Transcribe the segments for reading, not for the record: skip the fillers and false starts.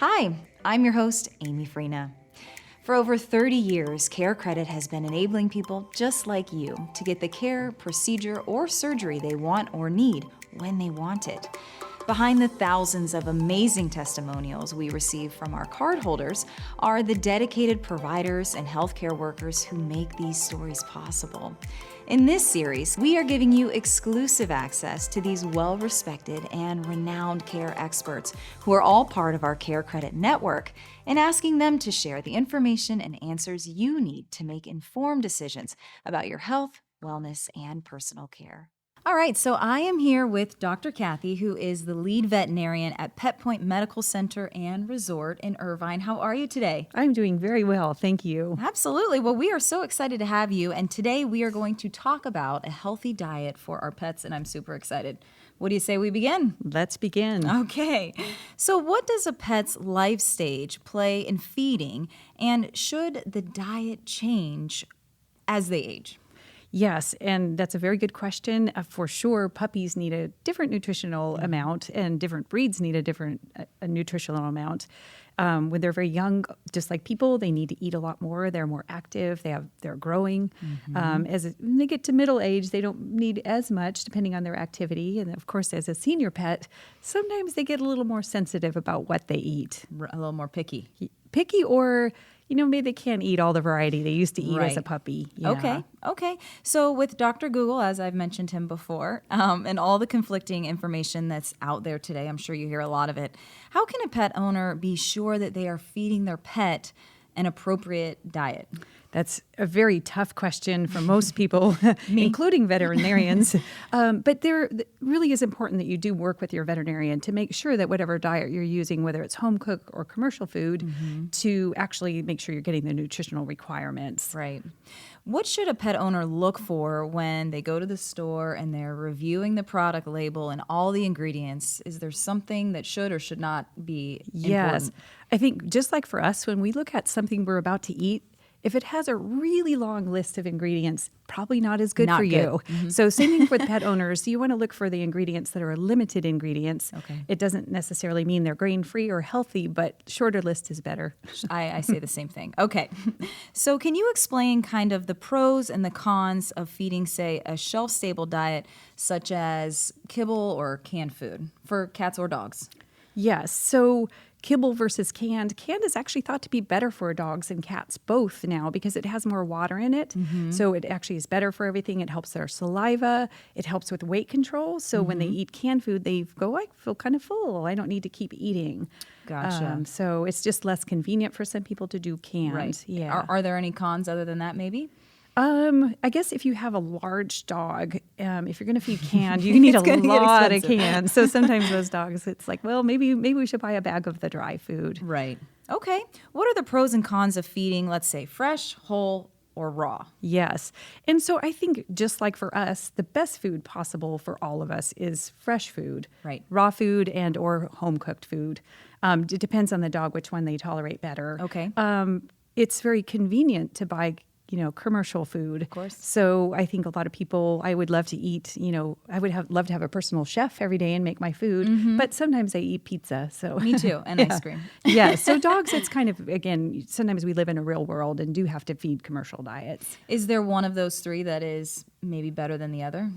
Hi, I'm your host, Amy Freena. For over 30 years, CareCredit has been enabling people just like you to get the care, procedure, or surgery they want or need when they want it. Behind the thousands of amazing testimonials we receive from our cardholders are the dedicated providers and healthcare workers who make these stories possible. In this series, we are giving you exclusive access to these well-respected and renowned care experts who are all part of our CareCredit network and asking them to share the information and answers you need to make informed decisions about your health, wellness, and personal care. All right, so I am here with Dr. Kathy, who is the lead veterinarian at Pet Point Medical Center and Resort in Irvine. How are you today? I'm doing very well, thank you. Absolutely. Well, we are so excited to have you, and today we are going to talk about a healthy diet for our pets, and I'm super excited. What do you say we begin? Let's begin. Okay. So what does a pet's life stage play in feeding, and should the diet change as they age? Yes, and that's a very good question. For sure, puppies need a different nutritional amount, and different breeds need a different nutritional amount. When they're very young, just like people, they need to eat a lot more. They're more active. They're growing. When they get to middle age, they don't need as much, depending on their activity. And of course, as a senior pet, sometimes they get a little more sensitive about what they eat. A little more picky. Picky, or maybe they can't eat all the variety they used to eat as a puppy. Yeah. Okay. So with Dr. Google, as I've mentioned him before, and all the conflicting information that's out there today, I'm sure you hear a lot of it. How can a pet owner be sure that they are feeding their pet an appropriate diet? That's a very tough question for most people, including veterinarians. But there really is important that you do work with your veterinarian to make sure that whatever diet you're using, whether it's home cooked or commercial food, to actually make sure you're getting the nutritional requirements. Right. What should a pet owner look for when they go to the store and they're reviewing the product label and all the ingredients? Is there something that should or should not be Yes. important? I think just like for us, when we look at something we're about to eat, if it has a really long list of ingredients, probably not as good for you. So same thing for the pet owners. You want to look for the ingredients that are limited ingredients. Okay. It doesn't necessarily mean they're grain-free or healthy, but shorter list is better. I say the same thing. Okay. So can you explain kind of the pros and the cons of feeding, say, a shelf-stable diet such as kibble or canned food for cats or dogs? Yes. So kibble versus canned. Canned is actually thought to be better for dogs and cats both now because it has more water in it. So it actually is better for everything. It helps their saliva. It helps with weight control. So when they eat canned food, they go, I feel kind of full. I don't need to keep eating. Gotcha. So it's just less convenient for some people to do canned. Right. Yeah. Are there any cons other than that maybe? I guess if you have a large dog, if you're going to feed canned, you need a lot of cans. So sometimes those dogs, it's like, well, maybe we should buy a bag of the dry food. Right. Okay. What are the pros and cons of feeding, let's say, fresh, whole, or raw? Yes. And so I think just like for us, the best food possible for all of us is fresh food. Right. Raw food and or home-cooked food. It depends on the dog which one they tolerate better. Okay. It's very convenient to buy commercial food. Of course. So I think a lot of people, I would love to eat, I would love to have a personal chef every day and make my food, but sometimes I eat pizza. So Me too, and ice cream. Yeah. So dogs, it's kind of, again, sometimes we live in a real world and do have to feed commercial diets. Is there one of those three that is maybe better than the other?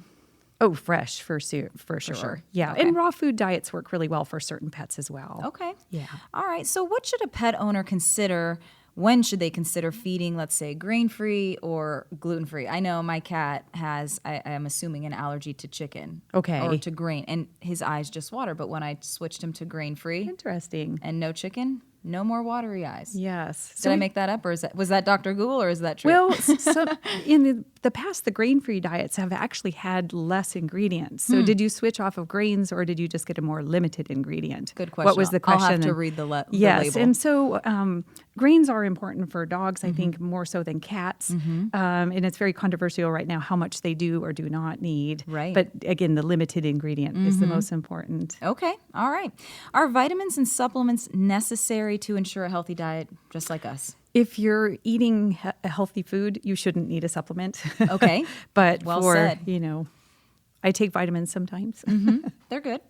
Oh, fresh for sure. Yeah. Okay. And raw food diets work really well for certain pets as well. Okay. Yeah. All right. So what should a pet owner consider? When should they consider feeding, let's say, grain-free or gluten-free? I know my cat has, I am assuming, an allergy to chicken. Okay. Or to grain, and his eyes just water. But when I switched him to grain-free Interesting. and no chicken, no more watery eyes. Yes. Did I make that up, or was that Dr. Google, or is that true? Well, so in the past, the grain-free diets have actually had less ingredients. So did you switch off of grains, or did you just get a more limited ingredient? Good question. What was the question? I'll have to read the yes, label. and so grains are important for dogs, I think, more so than cats. And it's very controversial right now how much they do or do not need. Right. But again, the limited ingredient is the most important. Okay. All right. Are vitamins and supplements necessary to ensure a healthy diet, just like us? If you're eating a healthy food, you shouldn't need a supplement. Okay. But Well for, said. I take vitamins sometimes. They're good.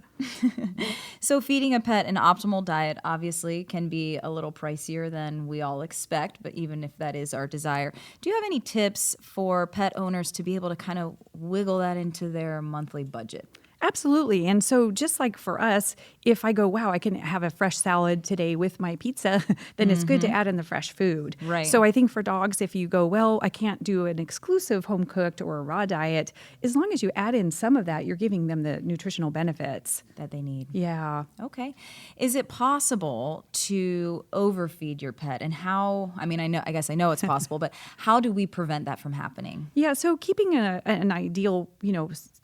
So feeding a pet an optimal diet obviously can be a little pricier than we all expect, but even if that is our desire, do you have any tips for pet owners to be able to kind of wiggle that into their monthly budget? Absolutely. And so just like for us, if I go, wow, I can have a fresh salad today with my pizza, then it's good to add in the fresh food. Right. So I think for dogs, if you go, well, I can't do an exclusive home cooked or a raw diet, as long as you add in some of that, you're giving them the nutritional benefits That they need. Yeah. Okay. Is it possible to overfeed your pet? And how, I guess I know it's possible, but how do we prevent that from happening? Yeah, so keeping an ideal,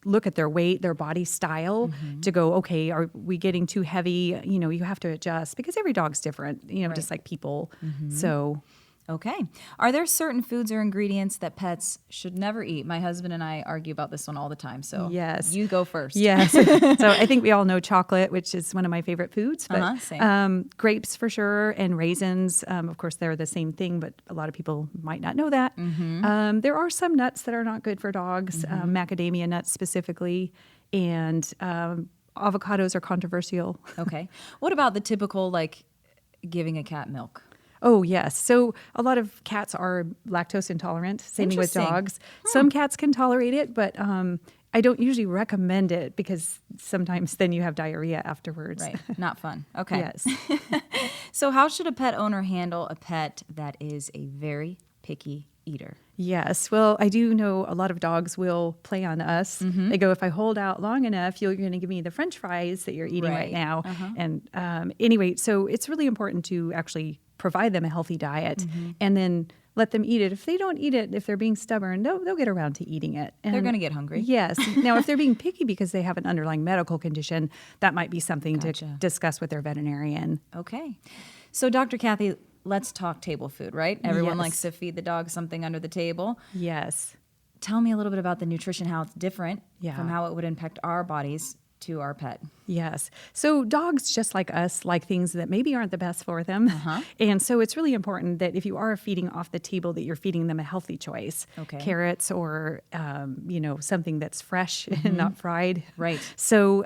look at their weight, their body style to go, okay, are we getting too heavy? You have to adjust because every dog's different, just like people. So Okay. Are there certain foods or ingredients that pets should never eat? My husband and I argue about this one all the time. So yes. You go first. Yes. So I think we all know chocolate, which is one of my favorite foods. But same. Grapes for sure, and raisins. Of course, they're the same thing, but a lot of people might not know that. There are some nuts that are not good for dogs, macadamia nuts specifically, and avocados are controversial. Okay. What about the typical, like, giving a cat milk? Oh, yes. So a lot of cats are lactose intolerant, same with Interesting. dogs. Some cats can tolerate it, but I don't usually recommend it because sometimes then you have diarrhea afterwards. Right. Not fun. Okay. Yes. So how should a pet owner handle a pet that is a very picky eater? Yes. Well, I do know a lot of dogs will play on us. They go, if I hold out long enough, you're going to give me the French fries that you're eating right now. And anyway, so it's really important to actually provide them a healthy diet and then let them eat it. If they don't eat it, if they're being stubborn, they'll get around to eating it. And They're going to get hungry. Yes. Now, if they're being picky because they have an underlying medical condition, that might be something to discuss with their veterinarian. Okay. So, Dr. Kathy, let's talk table food, right? Everyone Yes. likes to feed the dog something under the table. Yes. Tell me a little bit about the nutrition, how it's different Yeah. from how it would impact our bodies to our pet. Yes. So dogs, just like us, like things that maybe aren't the best for them. And so it's really important that if you are feeding off the table, that you're feeding them a healthy choice. Okay. Carrots or, something that's fresh and not fried. Right. So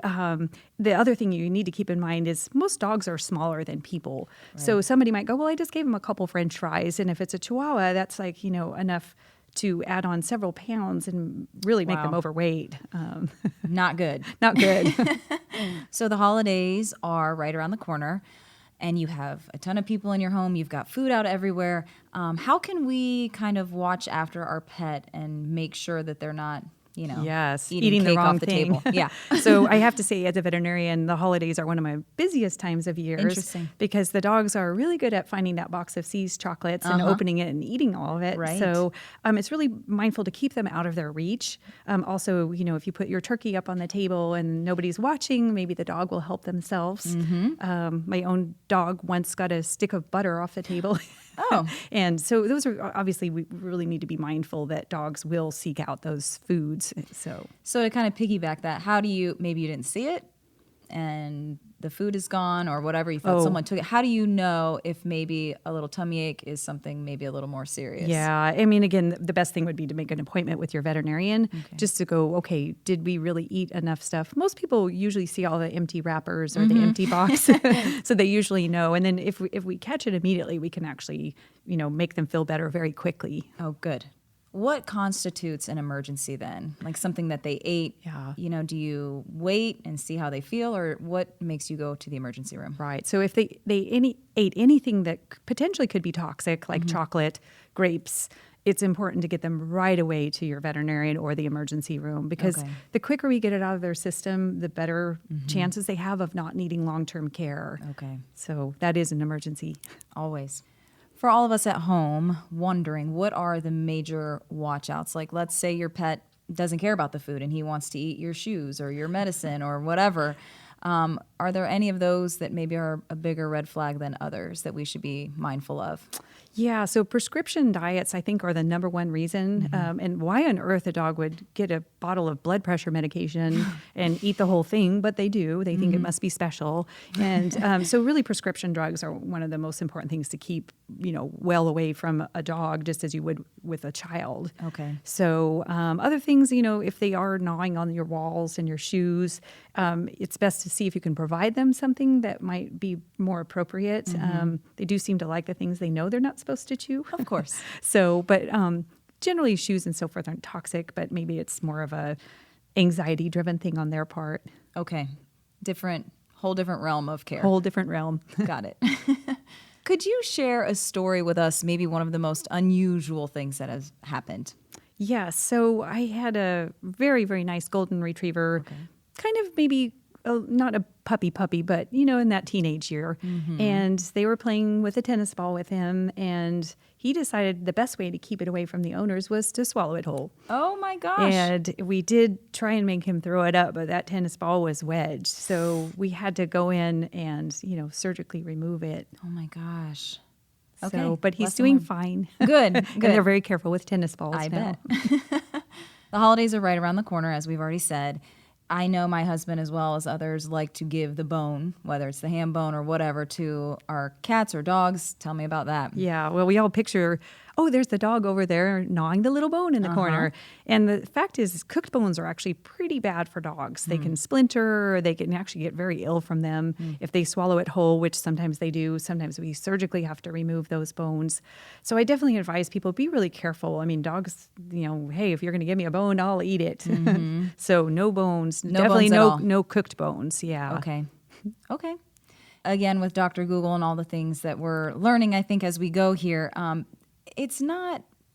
the other thing you need to keep in mind is most dogs are smaller than people. Right. So somebody might go, well, I just gave him a couple French fries. And if it's a Chihuahua, that's like, enough to add on several pounds and really make them overweight. Not good. Not good. So the holidays are right around the corner, and you have a ton of people in your home. You've got food out everywhere. How can we kind of watch after our pet and make sure that they're not, yes, eating the cake wrong off the thing. table? Yeah. So I have to say, as a veterinarian, the holidays are one of my busiest times of years. Interesting. Because the dogs are really good at finding that box of C's chocolates and opening it and eating all of it. Right. So it's really mindful to keep them out of their reach. Also, if you put your turkey up on the table and nobody's watching, maybe the dog will help themselves. My own dog once got a stick of butter off the table. Oh. And so those are obviously, we really need to be mindful that dogs will seek out those foods. So to kind of piggyback that, how do you, maybe you didn't see it and the food is gone or whatever, you thought someone took it. How do you know if maybe a little tummy ache is something maybe a little more serious? Yeah. Again, the best thing would be to make an appointment with your veterinarian just to go, okay, did we really eat enough stuff? Most people usually see all the empty wrappers or the empty box. So they usually know. And then if we catch it immediately, we can actually, make them feel better very quickly. Oh, good. What constitutes an emergency then? Like something that they ate? Yeah. Do you wait and see how they feel, or what makes you go to the emergency room? Right. So if they ate anything that potentially could be toxic, like chocolate, grapes, it's important to get them right away to your veterinarian or the emergency room because the quicker we get it out of their system, the better chances they have of not needing long-term care. Okay. So that is an emergency. Always. For all of us at home wondering, what are the major watch outs? Like, let's say your pet doesn't care about the food and he wants to eat your shoes or your medicine or whatever. Are there any of those that maybe are a bigger red flag than others that we should be mindful of? Yeah, so prescription diets, I think, are the number one reason. And why on earth a dog would get a bottle of blood pressure medication and eat the whole thing, but they do. They think it must be special. And so really prescription drugs are one of the most important things to keep, well away from a dog, just as you would with a child. Okay. So other things, if they are gnawing on your walls and your shoes, it's best to see if you can provide them something that might be more appropriate. They do seem to like the things they know they're not supposed to chew. Of course. But generally shoes and so forth aren't toxic, but maybe it's more of a anxiety-driven thing on their part. Okay. Whole different realm of care. Whole different realm. Got it. Could you share a story with us, maybe one of the most unusual things that has happened? Yeah, so I had a very, very nice golden retriever, kind of maybe not a puppy, but, in that teenage year. And they were playing with a tennis ball with him, and he decided the best way to keep it away from the owners was to swallow it whole. Oh, my gosh. And we did try and make him throw it up, but that tennis ball was wedged. So we had to go in and, surgically remove it. Oh, my gosh. Okay. Okay. But he's Lesson doing learned. fine. Good. And they're very careful with tennis balls I now. bet. The holidays are right around the corner, as we've already said. I know my husband, as well as others, like to give the bone, whether it's the ham bone or whatever, to our cats or dogs. Tell me about that. Yeah, well, we all picture, there's the dog over there gnawing the little bone in the corner. And the fact is, cooked bones are actually pretty bad for dogs. They can splinter, or they can actually get very ill from them if they swallow it whole, which sometimes they do. Sometimes we surgically have to remove those bones. So I definitely advise people, be really careful. I mean, dogs, hey, if you're going to give me a bone, I'll eat it. So no bones. No Definitely bones at all. no cooked bones. Yeah. Okay. Again, with Dr. Google and all the things that we're learning, I think, as we go here,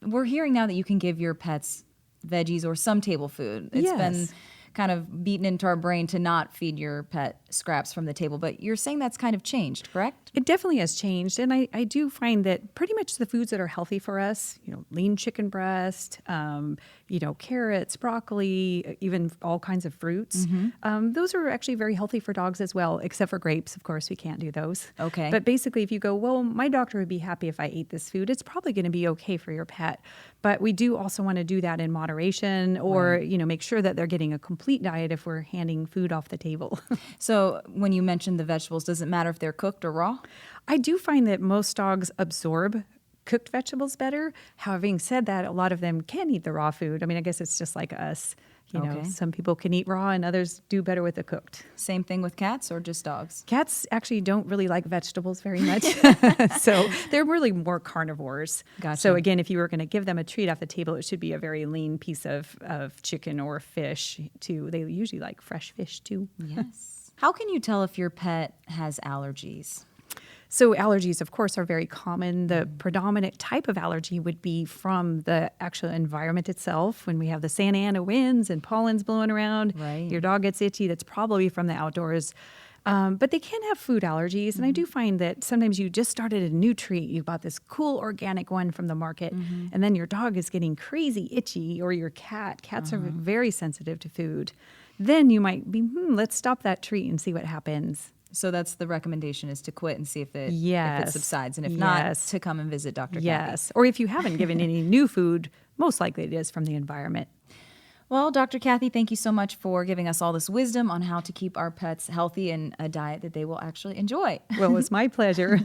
we're hearing now that you can give your pets veggies or some table food. It's been kind of beaten into our brain to not feed your pet scraps from the table, but you're saying that's kind of changed, correct? It definitely has changed. And I do find that pretty much the foods that are healthy for us, lean chicken breast, carrots, broccoli, even all kinds of fruits, those are actually very healthy for dogs as well, except for grapes. Of course, we can't do those. Okay. But basically, if you go, well, my doctor would be happy if I ate this food, it's probably going to be okay for your pet. But we do also want to do that in moderation, or, make sure that they're getting a complete diet if we're handing food off the table. So when you mentioned the vegetables, does it matter if they're cooked or raw? I do find that most dogs absorb cooked vegetables better. Having said that, a lot of them can eat the raw food. I mean, I guess it's just like us. Some people can eat raw and others do better with the cooked. Same thing with cats or just dogs? Cats actually don't really like vegetables very much. So they're really more carnivores. Gotcha. So again, if you were going to give them a treat off the table, it should be a very lean piece of chicken or fish too. They usually like fresh fish too. Yes. How can you tell if your pet has allergies? So allergies, of course, are very common. The predominant type of allergy would be from the actual environment itself. When we have the Santa Ana winds and pollen's blowing around, your dog gets itchy, that's probably from the outdoors. But they can have food allergies. And I do find that sometimes you just started a new treat. You bought this cool organic one from the market, and then your dog is getting crazy itchy, or your cat. Cats are very sensitive to food. Then you might be, let's stop that treat and see what happens. So that's the recommendation, is to quit and see if it subsides. And if not, to come and visit Dr. Kathy. Yes. Or if you haven't given any new food, most likely it is from the environment. Well, Dr. Kathy, thank you so much for giving us all this wisdom on how to keep our pets healthy and a diet that they will actually enjoy. Well, it was my pleasure.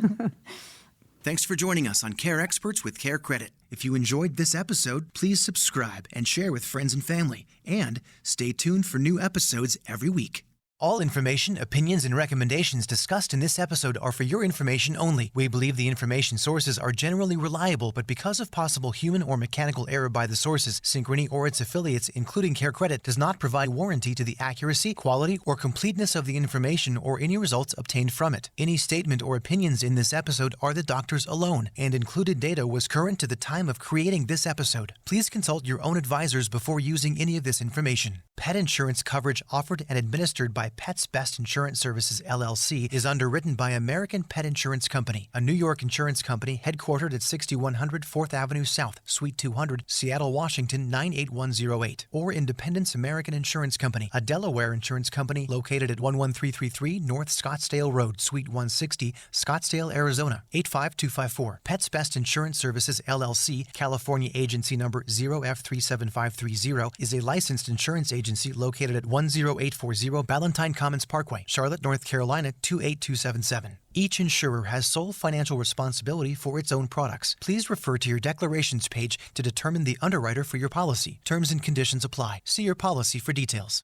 Thanks for joining us on Care Experts with CareCredit. If you enjoyed this episode, please subscribe and share with friends and family. And stay tuned for new episodes every week. All information, opinions, and recommendations discussed in this episode are for your information only. We believe the information sources are generally reliable, but because of possible human or mechanical error by the sources, Synchrony or its affiliates, including CareCredit, does not provide warranty to the accuracy, quality, or completeness of the information or any results obtained from it. Any statement or opinions in this episode are the doctor's alone, and included data was current to the time of creating this episode. Please consult your own advisors before using any of this information. Pet insurance coverage offered and administered by by Pets Best Insurance Services, LLC, is underwritten by American Pet Insurance Company, a New York insurance company headquartered at 6100 4th Avenue South, Suite 200, Seattle, Washington 98108, or Independence American Insurance Company, a Delaware insurance company located at 11333 North Scottsdale Road, Suite 160, Scottsdale, Arizona 85254. Pets Best Insurance Services, LLC, California agency number 0F37530, is a licensed insurance agency located at 10840 Ballantine Commons Parkway, Charlotte, North Carolina 28277. Each insurer has sole financial responsibility for its own products. Please refer to your declarations page to determine the underwriter for your policy. Terms and conditions apply. See your policy for details.